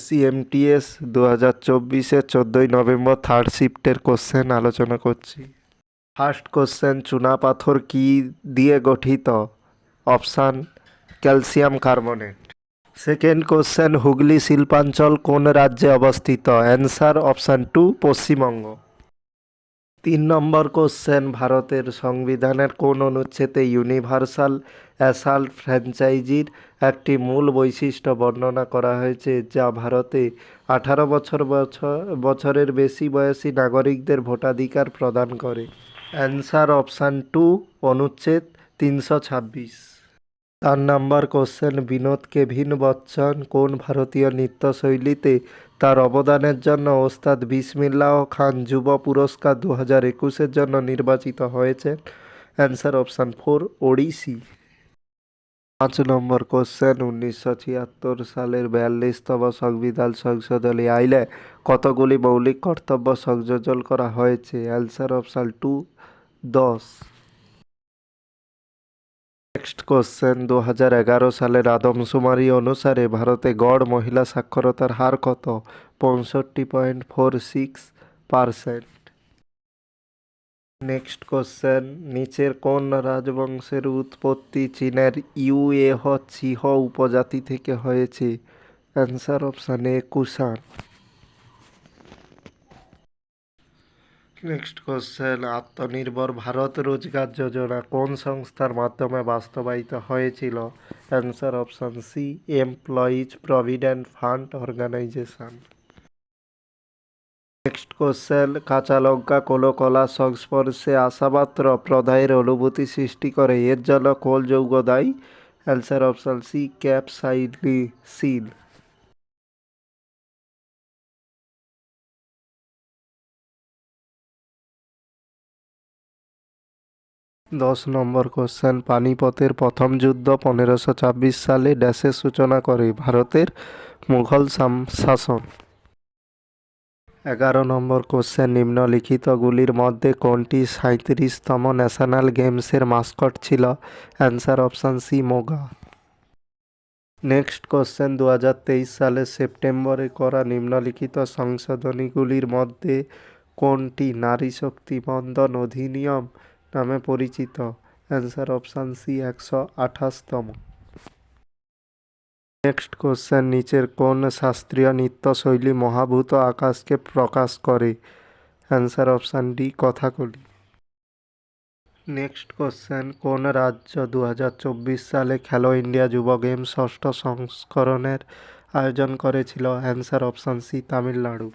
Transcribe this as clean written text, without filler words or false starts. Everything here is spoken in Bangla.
সিএমটিএস 2024-এর 14ই নভেম্বর থার্ড শিফটের কোশ্চেন আলোচনা করছি। ফার্স্ট কোশ্চেন, চুনাপাথর কি দিয়ে গঠিত? Option calcium carbonate. Second question, Hooghly শিল্পাঞ্চল কোন রাজ্যে অবস্থিত? Answer option 2 Paschimbanga. 3 নম্বর কোশ্চেন, ভারতের সংবিধানের কোন অনুচ্ছেদে ইউনিভার্সাল অ্যাসাল্ট ফ্র্যাঞ্চাইজির একটি মূল বৈশিষ্ট্য বর্ণনা করা হয়েছে, যা ভারতে 18 বছরের বেশি বয়সী নাগরিকদের ভোটাধিকার প্রদান করে? অ্যান্সার অপশান 2 অনুচ্ছেদ 326। 4 নম্বর কোশ্চেন, বিনোদ কেভিন বচ্চন কোন ভারতীয় নৃত্যশৈলীতে তার অবদানের জন্য ওস্তাদ বিসমিল্লাহ খান যুব পুরস্কার 2021-এর জন্য নির্বাচিত হয়েছেন? Answer option 4 Odissi. 5 নম্বর কোশ্চেন, 1976 সালের 42তম সংবিধান সংশোধনী আইনে কতগুলি মৌলিক কর্তব্য সংযোজন করা হয়েছে? Answer option 2 10। নেক্সট কোশ্চেন, 2011 সালের আদমশুমারি অনুসারে ভারতে গড় মহিলা সাক্ষরতার হার কত? 65.46%। নেক্সট কোশ্চেন, নিচের কোন রাজবংশের উৎপত্তি চীনের ইউয়েহ চিহ উপজাতি থেকে হয়েছে? Answer option A Kushan. Next question, Atmanirbhar Bharat Rozgar Yojana কোন সংস্থার মাধ্যমে বাস্তবায়িত হয়েছিল? Answer option C employees provident fund organisation. Next question, কাঁচা লঙ্কা কোনো কলার সংস্পর্শে আসা মাত্র প্রদাহের অনুভূতি সৃষ্টি করে, এর জন্য কোন যৌগ দায়ী? Answer option C capsaicin. 10 নম্বর কোশ্চেন, পানিপথের প্রথম যুদ্ধ 1526 সালে ড্যাশের সূচনা করে? ভারতের মুঘল শাসন। 11 নম্বর কোশ্চেন, নিম্নলিখিতগুলির মধ্যে কোনটি 37তম ন্যাশনাল গেমসের মাস্কট ছিল? Answer option C Moga. Next question, 2023 সালের সেপ্টেম্বরে করা নিম্নলিখিত সংশোধনীগুলির মধ্যে কোনটি নারী শক্তি বন্দন অধিনিয়ম নামে পরিচিত? অ্যান্সার অপশান সি 128তম। নেক্সট কোশ্চেন, নিচের কোন শাস্ত্রীয় নৃত্যশৈলী মহাভূত আকাশকে প্রকাশ করে? Answer option D Kathakali. Next question, কোন রাজ্য 2024 সালে খেলো ইন্ডিয়া যুব গেমস ষষ্ঠ সংস্করণের আয়োজন করেছিল? Answer option C Tamil Nadu.